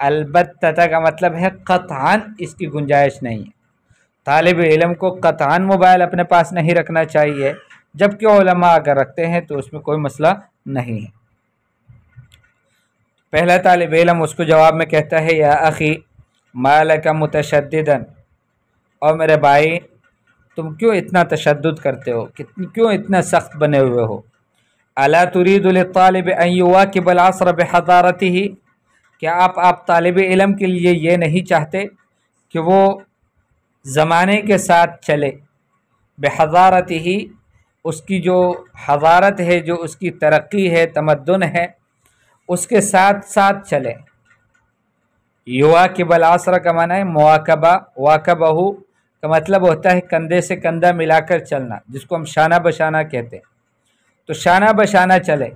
البتہ کا مطلب ہے قطعاً اس کی گنجائش نہیں ہے، طالب علم کو قطعاً موبائل اپنے پاس نہیں رکھنا چاہیے، جبکہ علماء اگر رکھتے ہیں تو اس میں کوئی مسئلہ نہیں ہے۔ پہلا طالب علم اس کو جواب میں کہتا ہے یا اخی ما لک متشدداً، اور میرے بھائی تم کیوں اتنا تشدد کرتے ہو، کیوں اتنا سخت بنے ہوئے ہو؟ الا تريد للطالب ان يواكب العصر بحضارته، کیا آپ طالب علم کے لیے یہ نہیں چاہتے کہ وہ زمانے کے ساتھ چلے، بحضارته، اس کی جو حضارت ہے، جو اس کی ترقی ہے، تمدن ہے، اس کے ساتھ ساتھ چلے۔ یواکب العصر کا معنی ہے مواکبہ، واکبہ کا مطلب ہوتا ہے کندھے سے کندھا ملا کر چلنا، جس کو ہم شانہ بشانہ کہتے ہیں، تو شانہ بشانہ چلے۔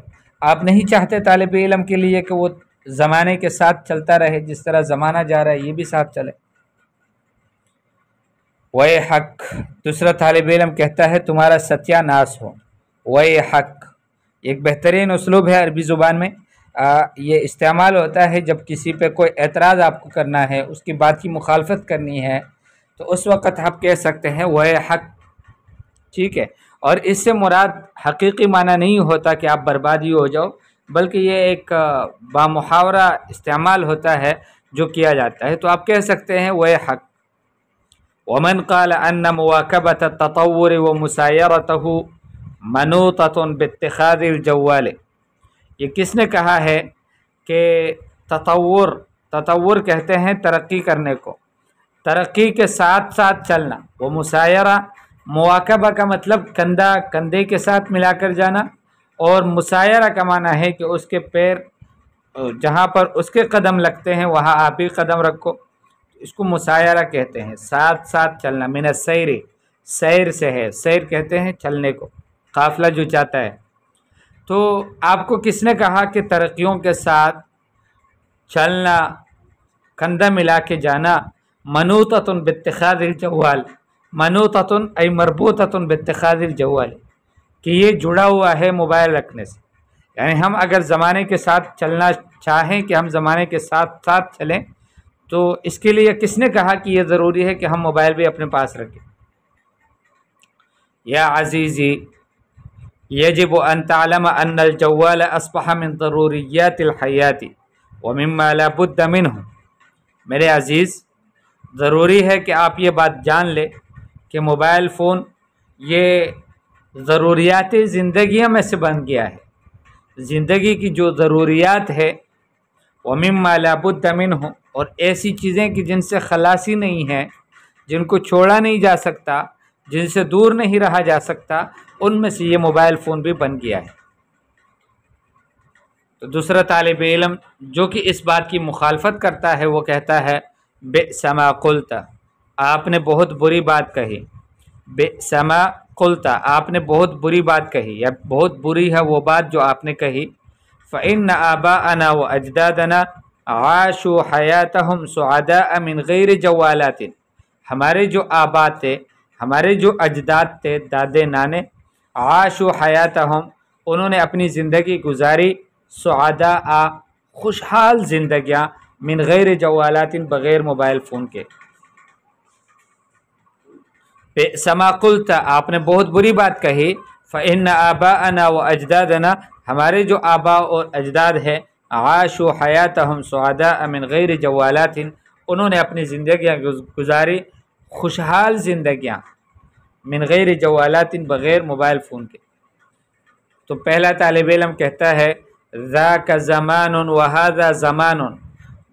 آپ نہیں چاہتے طالب علم کے لیے کہ وہ زمانے کے ساتھ چلتا رہے، جس طرح زمانہ جا رہا ہے یہ بھی ساتھ چلے۔ وَيْحَكْ، دوسرا طالب علم کہتا ہے تمہارا ستیہ ناس ہو۔ وَيْحَكْ ایک بہترین اسلوب ہے عربی زبان میں، یہ استعمال ہوتا ہے جب کسی پہ کوئی اعتراض آپ کو کرنا ہے، اس کی بات کی مخالفت کرنی ہے، تو اس وقت آپ کہہ سکتے ہیں وَيْحَكْ، ٹھیک ہے۔ اور اس سے مراد حقیقی معنی نہیں ہوتا کہ آپ بربادی ہو جاؤ، بلکہ یہ ایک بامحاورہ استعمال ہوتا ہے جو کیا جاتا ہے، تو آپ کہہ سکتے ہیں وَيْحَكْ۔ ومن قال ان مواكبة التطور ومسايرته منوطة باتخاذ الجوال، یہ کس نے کہا ہے کہ تطور کہتے ہیں ترقی کرنے کو، ترقی کے ساتھ ساتھ چلنا، وہ مسایرہ، مواکبہ کا مطلب کندھا کندھے کے ساتھ ملا کر جانا، اور مسایرہ کا معنی ہے کہ اس کے پیر جہاں پر اس کے قدم لگتے ہیں وہاں آپ بھی قدم رکھو، اس کو مسایرہ کہتے ہیں، ساتھ ساتھ چلنا۔ من السیر، سیر سے ہے، سیر کہتے ہیں چلنے کو، قافلہ جو چاہتا ہے۔ تو آپ کو کس نے کہا کہ ترقیوں کے ساتھ چلنا، کندھا ملا کے جانا؟ منوطۃ باتخاذ الجوال، منوطۃ ای مربوطۃ باتخاذ الجوال، کہ یہ جڑا ہوا ہے موبائل رکھنے سے، یعنی ہم اگر زمانے کے ساتھ چلنا چاہیں کہ ہم زمانے کے ساتھ ساتھ چلیں، تو اس کے لیے کس نے کہا کہ یہ ضروری ہے کہ ہم موبائل بھی اپنے پاس رکھیں؟ یا عزیزی یجب ان تعلم ان الجوال اصبح من ضروریات الحیات ومما لا بد منه، میرے عزیز ضروری ہے کہ آپ یہ بات جان لیں کہ موبائل فون یہ ضروریات زندگیوں میں سے بن گیا ہے، زندگی کی جو ضروریات ہے، ومما لا بد منه، اور ایسی چیزیں کہ جن سے خلاصی نہیں ہے، جن کو چھوڑا نہیں جا سکتا، جن سے دور نہیں رہا جا سکتا، ان میں سے یہ موبائل فون بھی بن گیا ہے۔ تو دوسرا طالب علم جو کہ اس بات کی مخالفت کرتا ہے وہ کہتا ہے بئس ما قلت، آپ نے بہت بری بات کہی، بئس ما قلت، آپ نے بہت بری بات کہی، یا بہت بری ہے وہ بات جو آپ نے کہی۔ فإن آباءنا وأجدادنا عاشوا حیاتهم سعداء من غیر جوالات، ہمارے جو آبا تھے، ہمارے جو اجداد تھے، دادے نانے، عاشوا حیاتهم، انہوں نے اپنی زندگی گزاری، سعداء، خوشحال زندگیاں، من غیر جوالات، بغیر موبائل فون کے۔ بئس ما قلت، آپ نے بہت بری بات کہی، فإن آباءنا وأجدادنا، ہمارے جو آبا اور اجداد ہیں، عاشوا حیاتهم سعداء من غیر جوالات، انہوں نے اپنی زندگیاں گزاری خوشحال زندگیاں، من غیر جوالات، بغیر موبائل فون کے۔ تو پہلا طالب علم کہتا ہے ذاک زمان وہذا زمان،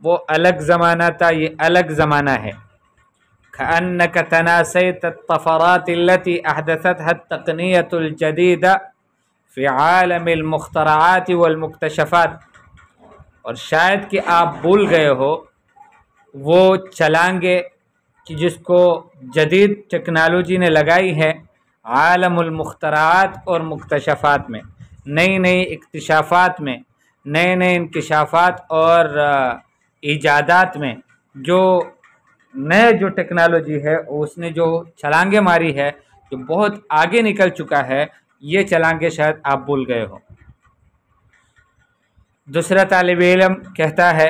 وہ الگ زمانہ تھا، یہ الگ زمانہ ہے۔ کأنک تناسیت الطفرات التي احدثتها التقنیۃ الجدیدہ فی عالم المخترعات والمکتشفات، اور شاید کہ آپ بھول گئے ہو وہ چھلانگے کہ جس کو جدید ٹیکنالوجی نے لگائی ہے عالم المخترعات اور مکتشفات میں، نئی نئی اکتشافات میں، نئے نئے انکشافات اور ایجادات میں، جو نئے جو ٹیکنالوجی ہے اس نے جو چھلانگیں ماری ہے، جو بہت آگے نکل چکا ہے، یہ چھلانگیں شاید آپ بھول گئے ہو۔ دوسرا طالب علم کہتا ہے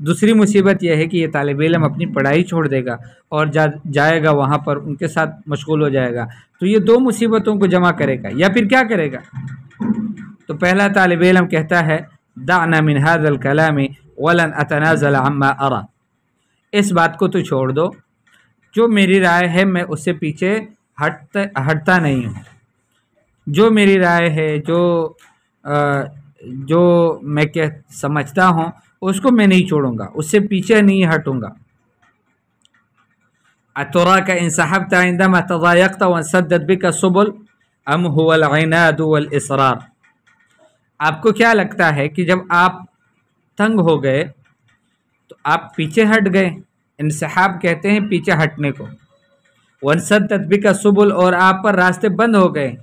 دوسری مصیبت یہ ہے کہ یہ طالب علم اپنی پڑھائی چھوڑ دے گا اور جائے گا وہاں پر ان کے ساتھ مشغول ہو جائے گا، تو یہ دو مصیبتوں کو جمع کرے گا، یا پھر کیا کرے گا؟ تو پہلا طالب علم کہتا ہے دعنا من هذا الكلام ولن اتنازل عما ارى، اس بات کو تو چھوڑ دو، جو میری رائے ہے میں اس سے پیچھے ہٹتا نہیں ہوں، جو میری رائے ہے، جو میں سمجھتا ہوں اس کو میں نہیں چھوڑوں گا، اس سے پیچھے نہیں ہٹوں گا۔ اتراك انسحبت عندما تضايقت وانسدت بك السبل ام هو العناد والاصرار، آپ کو کیا لگتا ہے کہ جب آپ تنگ ہو گئے تو آپ پیچھے ہٹ گئے؟ انسحاب کہتے ہیں پیچھے ہٹنے کو۔ وانسدت بك السبل، اور آپ پر راستے بند ہو گئے،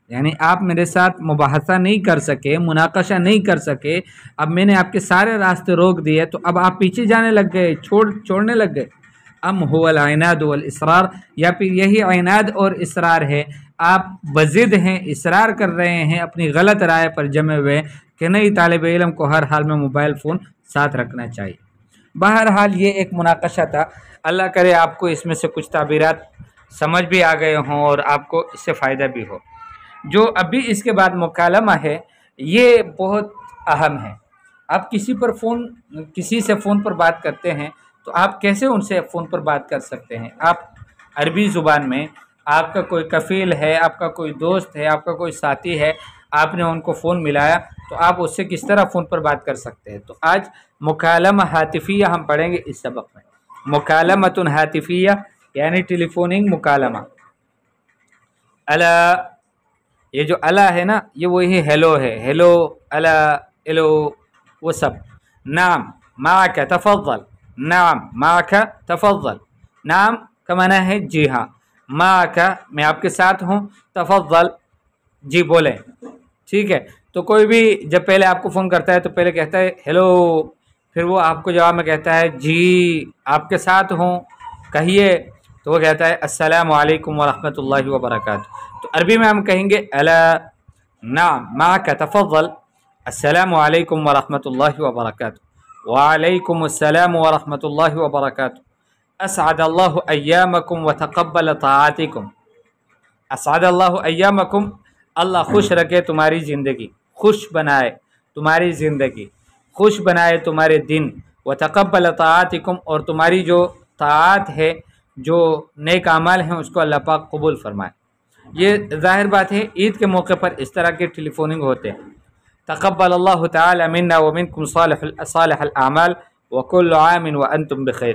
یعنی آپ میرے ساتھ مباحثہ نہیں کر سکے، مناقشہ نہیں کر سکے، اب میں نے آپ کے سارے راستے روک دیے، تو اب آپ پیچھے جانے لگ گئے، چھوڑنے لگ گئے۔ ام هو العناد والاصرار، یا پھر یہی عناد اور اصرار ہے، آپ بضد ہیں، اصرار کر رہے ہیں اپنی غلط رائے پر جمے ہوئے کہ نہیں طالب علم کو ہر حال میں موبائل فون ساتھ رکھنا چاہیے۔ بہرحال یہ ایک مناقشہ تھا، اللہ کرے آپ کو اس میں سے کچھ تعبیرات سمجھ بھی آ گئے ہوں اور آپ کو اس سے فائدہ بھی ہو۔ جو ابھی اس کے بعد مکالمہ ہے یہ بہت اہم ہے۔ آپ کسی سے فون پر بات کرتے ہیں تو آپ کیسے ان سے فون پر بات کر سکتے ہیں؟ آپ عربی زبان میں، آپ کا کوئی کفیل ہے، آپ کا کوئی دوست ہے، آپ کا کوئی ساتھی ہے، آپ نے ان کو فون ملایا تو آپ اس سے کس طرح فون پر بات کر سکتے ہیں؟ تو آج مکالمہ ہاتفیہ ہم پڑھیں گے اس سبق میں۔ مکالمۃ ہاتفیہ یعنی ٹیلی فوننگ مکالمہ۔ الا، یہ جو الا ہے نا یہ وہی ہیلو ہے، ہیلو، الا، ہیلو، وہ سب۔ نعم معک تفضل، نعم معک تفضل، نعم کا معنی ہے جی ہاں، معک میں آپ کے ساتھ ہوں، تفضل جی بولیں، ٹھیک ہے۔ تو کوئی بھی جب پہلے آپ کو فون کرتا ہے تو پہلے کہتا ہے ہیلو، پھر وہ آپ کو جواب میں کہتا ہے جی آپ کے ساتھ ہوں کہیے، تو وہ کہتا ہے السلام علیکم ورحمۃ اللہ وبرکاتہ۔ تو عربی میں ہم کہیں گے الا نعم معک تفضل، السلام علیکم ورحمۃ اللہ وبرکاتہ، وعلیکم السلام ورحمۃ اللہ وبرکاتہ، اسعد اللہ ایامکم وتقبل طاعاتکم، اسعد اللہ ایامکم، اللہ خوش رکھے تمہاری زندگی، خوش بنائے تمہاری زندگی، خوش بنائے تمہارے دن، وتقبل طاعاتکم، اور تمہاری جو طاعات ہے، جو نیک اعمال ہیں اس کو اللہ پاک قبول فرمائے۔ یہ ظاہر بات ہے عید کے موقع پر اس طرح کے ٹیلی فوننگ ہوتے ہیں۔ تقبل اللہ تعالی منا ومنکم صالح الاعمال وکل عام وانتم بخیر،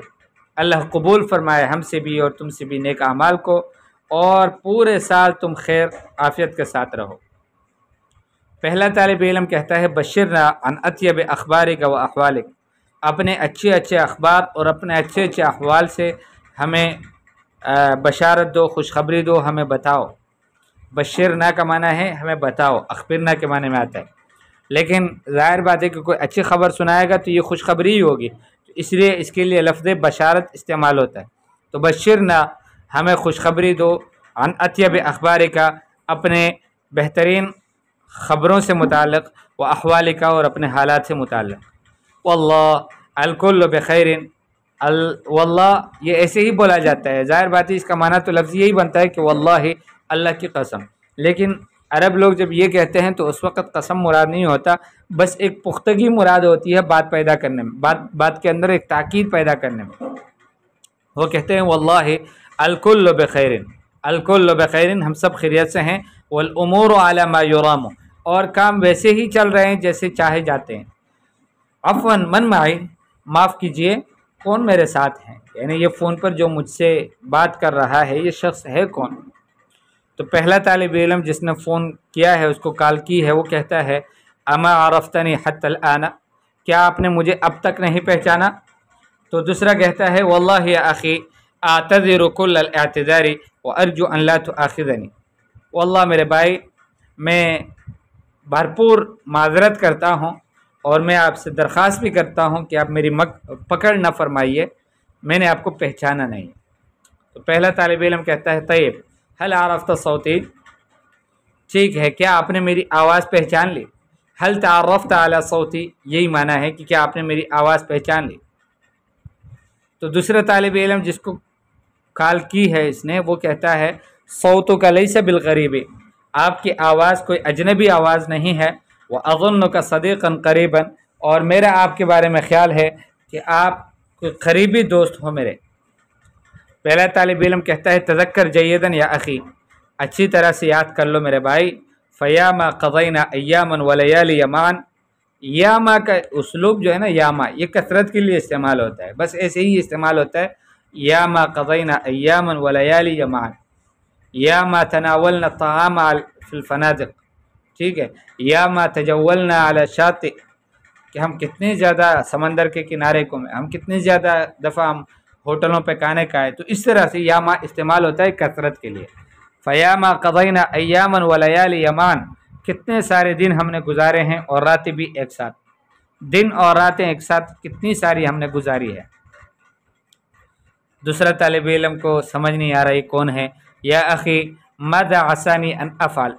اللہ قبول فرمائے ہم سے بھی اور تم سے بھی نیک اعمال کو، اور پورے سال تم خیر عافیت کے ساتھ رہو۔ پہلا طالب علم کہتا ہے بشرنا عن اطیب اخبارک و احوالک، اپنے اچھے اچھے اخبار اور اپنے اچھے اچھے احوال سے ہمیں بشارت دو، خوشخبری دو، ہمیں بتاؤ۔ بشرنا کا معنی ہے ہمیں بتاؤ، اخبرنا کے معنی میں آتا ہے، لیکن ظاہر بات ہے کہ کوئی اچھی خبر سنائے گا تو یہ خوشخبری ہی ہوگی، اس لیے اس کے لیے لفظ بشارت استعمال ہوتا ہے۔ تو بشرنا ہمیں خوشخبری دو، عن اطیب اخبارک اپنے بہترین خبروں سے متعلق، و احوالک اور اپنے حالات سے متعلق۔ واللہ الکل بخیر، واللہ یہ ایسے ہی بولا جاتا ہے، ظاہر بات ہے اس کا معنی تو لفظ یہی بنتا ہے کہ واللہ اللہ کی قسم، لیکن عرب لوگ جب یہ کہتے ہیں تو اس وقت قسم مراد نہیں ہوتا، بس ایک پختگی مراد ہوتی ہے بات پیدا کرنے میں، بات کے اندر ایک تاکید پیدا کرنے میں۔ وہ کہتے ہیں واللہ الکل بخیر، الکل بخیر، ہم سب خیریت سے ہیں، والامور علی ما یرام، اور کام ویسے ہی چل رہے ہیں جیسے چاہے جاتے ہیں۔ عفوا من معی، معاف کیجئے کون میرے ساتھ ہیں، یعنی یہ فون پر جو مجھ سے بات کر رہا ہے یہ شخص ہے کون؟ تو پہلا طالب علم جس نے فون کیا ہے، اس کو کال کی ہے، وہ کہتا ہے اما عرفتنی حتی الآن، کیا آپ نے مجھے اب تک نہیں پہچانا؟ تو دوسرا کہتا ہے واللہ یا اخی اعتذر کل الاعتذار وارجو ان لا تؤاخذنی، واللہ میرے بھائی میں بھرپور معذرت کرتا ہوں اور میں آپ سے درخواست بھی کرتا ہوں کہ آپ میری پکڑ نہ فرمائیے، میں نے آپ کو پہچانا نہیں۔ تو پہلا طالب علم کہتا ہے طیب حل عرفت صوتی، ٹھیک ہے کیا آپ نے میری آواز پہچان لی؟ حل تعرفت علی صوتی، یہی معنی ہے کہ کیا آپ نے میری آواز پہچان لی؟ تو دوسرا طالب علم جس کو کال کی ہے اس نے، وہ کہتا ہے صوتک لیس بالغریب، آپ کی آواز کوئی اجنبی آواز نہیں ہے، وَأَظُنُّكَ صَدِيقًا قَرِيبًا، اور میرا آپ کے بارے میں خیال ہے کہ آپ کوئی قریبی دوست ہو میرے۔ پہلا طالب علم کہتا ہے تذکر جیداً یا اخی، اچھی طرح سے یاد کر لو میرے بھائی، فیاما قضینا ایاما ولیالی یمان، یاما کا اسلوب جو ہے نا، یاما یہ کثرت کے لیے استعمال ہوتا ہے، بس ایسے ہی استعمال ہوتا ہے، یاما قضینا ایاما ولیالی یمان، یاما تناولنا الطعام فی الفنادق، ٹھیک ہے، یاما تجولنا علی الشاطئ، کہ ہم کتنے زیادہ سمندر کے کنارے کو ہم کتنی زیادہ دفعہ ہم ہوٹلوں پہ کھانے کھائے، تو اس طرح سے یاما استعمال ہوتا ہے کثرت کے لیے۔ فیاما قضینا ایاما ولیالی یمان، کتنے سارے دن ہم نے گزارے ہیں اور راتیں بھی ایک ساتھ، دن اور راتیں ایک ساتھ کتنی ساری ہم نے گزاری ہے۔ دوسرا طالب علم کو سمجھ نہیں آ رہا یہ کون ہے، یا اخی ماذا عسانی ان افعل،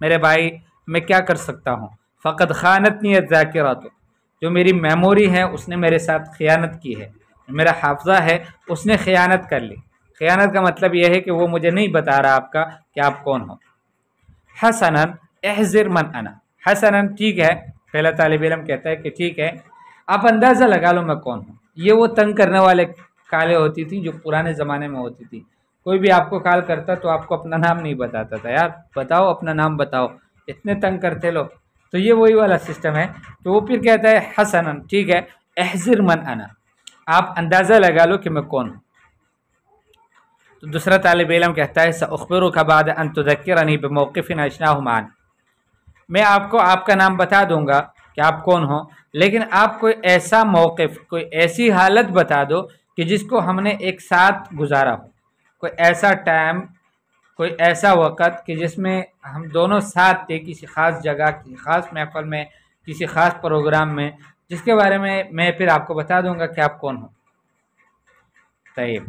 میرے بھائی میں کیا کر سکتا ہوں، فقد خانتنی الذاکرۃ، جو میری میموری ہے اس نے میرے ساتھ خیانت کی ہے، میرا حافظہ ہے اس نے خیانت کر لی۔ خیانت کا مطلب یہ ہے کہ وہ مجھے نہیں بتا رہا آپ کا کہ آپ کون ہو۔ حسناً احذر من انا، حسناً ٹھیک ہے، پہلا طالب علم کہتا ہے کہ ٹھیک ہے آپ اندازہ لگا لو میں کون ہوں۔ یہ وہ تنگ کرنے والے کالیں ہوتی تھیں جو پرانے زمانے میں ہوتی تھی، کوئی بھی آپ کو کال کرتا تو آپ کو اپنا نام نہیں بتاتا تھا، یار بتاؤ اپنا نام بتاؤ، اتنے تنگ کرتے لوگ، تو یہ وہی والا سسٹم ہے۔ تو وہ پھر کہتا ہے حسناً ٹھیک ہے، احذر من انا، آپ اندازہ لگا لو کہ میں کون ہوں۔ تو دوسرا طالب علم کہتا ہے سأخبرک بعد ان تذکرنی بموقف اشناہ معا، میں آپ کو آپ کا نام بتا دوں گا کہ آپ کون ہو، لیکن آپ کوئی ایسا موقف، کوئی ایسی حالت بتا دو کہ جس کو ہم نے ایک ساتھ گزارا ہو، کوئی ایسا ٹائم، کوئی ایسا وقت کہ جس میں ہم دونوں ساتھ تھے، کسی خاص جگہ، کسی خاص محفل میں، کسی خاص پروگرام میں، جس کے بارے میں پھر آپ کو بتا دوں گا کہ آپ کون ہو۔ طيب،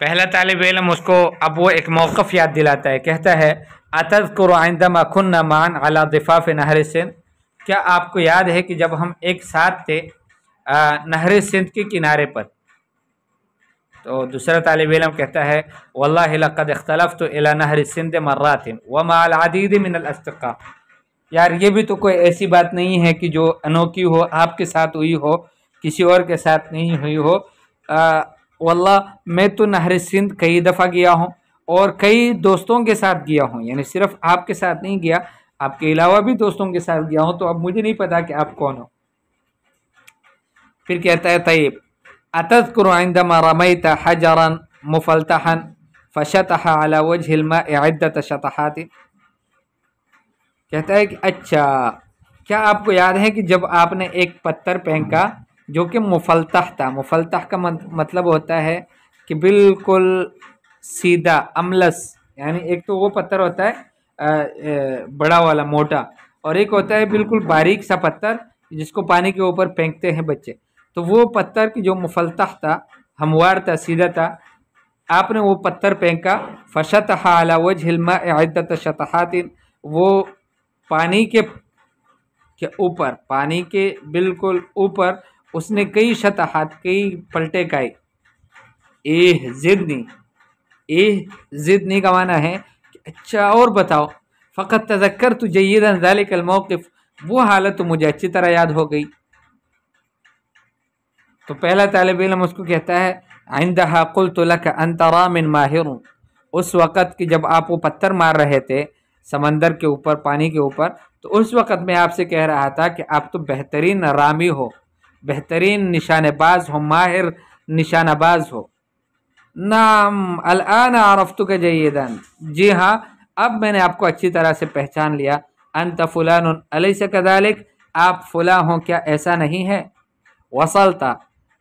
پہلا طالب علم اس کو اب وہ ایک موقف یاد دلاتا ہے، کہتا ہے اتذکر عندما كنا معا على ضفاف نہر سندھ، کیا آپ کو یاد ہے کہ جب ہم ایک ساتھ تھے نہر سندھ کے کنارے پر؟ تو دوسرا طالب علم کہتا ہے واللہ لقد اختلفت الى نہر سندھ مرات ومع العدید من الاصدقاء، یار یہ بھی تو کوئی ایسی بات نہیں ہے کہ جو انوکھی ہو، آپ کے ساتھ ہوئی ہو، کسی اور کے ساتھ نہیں ہوئی ہو۔ واللہ میں تو نہر سندھ کئی دفعہ گیا ہوں اور کئی دوستوں کے ساتھ گیا ہوں، یعنی صرف آپ کے ساتھ نہیں گیا، آپ کے علاوہ بھی دوستوں کے ساتھ گیا ہوں، تو اب مجھے نہیں پتا کہ آپ کون ہو۔ پھر کہتا ہے طيب اتذکر عندما رمیت حجرا مفلتحا فشطح على وجه الماء عدة شطحات، کہتا ہے کہ اچھا کیا آپ کو یاد ہے کہ جب آپ نے ایک پتھر پھینکا جو کہ مفلتح تھا، مفلتح کا مطلب ہوتا ہے کہ بالکل سیدھا، املس، یعنی ایک تو وہ پتھر ہوتا ہے بڑا والا موٹا، اور ایک ہوتا ہے بالکل باریک سا پتھر جس کو پانی کے اوپر پھینکتے ہیں بچے، تو وہ پتھر کی جو مفلتح تھا، ہموار تھا، سیدھا تھا، آپ نے وہ پتھر پھینکا، فشطح علی وجہ الماء عدۃ شطحات، وہ پانی کے اوپر، پانی کے بالکل اوپر اس نے کئی شطحات، کئی پلٹے کھائے۔ زدنی کا معنی ہے کہ اچھا اور بتاؤ، فقط تذکرت جیدا ذلک الموقف، وہ حالت تو مجھے اچھی طرح یاد ہو گئی۔ تو پہلا طالب علم اس کو کہتا ہے عندها قلت لك انت رام ماہر، اس وقت کہ جب آپ وہ پتھر مار رہے تھے سمندر کے اوپر، پانی کے اوپر، تو اس وقت میں آپ سے کہہ رہا تھا کہ آپ تو بہترین رامی ہو، بہترین نشانہ باز ہو، ماہر نشانہ باز ہو۔ نعم الان عرفتک جیدا، جی ہاں اب میں نے آپ کو اچھی طرح سے پہچان لیا۔ انت فلان الیس کذالک، آپ فلاں ہوں، کیا ایسا نہیں ہے؟ وصلتا،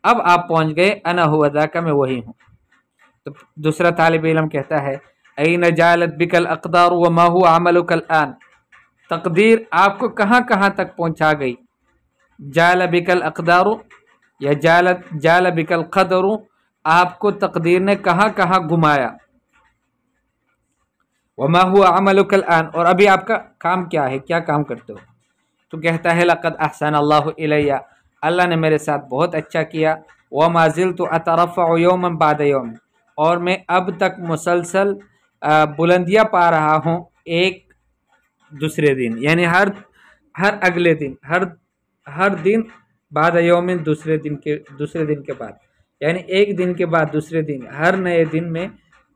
اب آپ پہنچ گئے، انا هو ذاک، میں وہی ہوں۔ تو دوسرا طالب علم کہتا ہے این جالت بک الاقدار وما هو عملک الان، تقدیر آپ کو کہاں کہاں تک پہنچا گئی؟ جال بک الاقدار یا جال بک القدر، آپ کو تقدیر نے کہاں کہاں گھمایا۔ وما هو عملک الان، اور ابھی آپ کا کام کیا ہے، کیا کام کرتے ہو؟ تو کہتا ہے لقد احسن اللہ الیہ، اللہ نے میرے ساتھ بہت اچھا کیا، وما زلت اترفع یوما بعد یوم، اور میں اب تک مسلسل بلندیاں پا رہا ہوں ایک دوسرے دن، یعنی ہر اگلے دن، ہر دن بعد یوم، دوسرے دن کے بعد، یعنی ایک دن کے بعد دوسرے دن، ہر نئے دن میں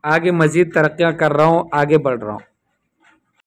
آگے مزید ترقیاں کر رہا ہوں، آگے بڑھ رہا ہوں۔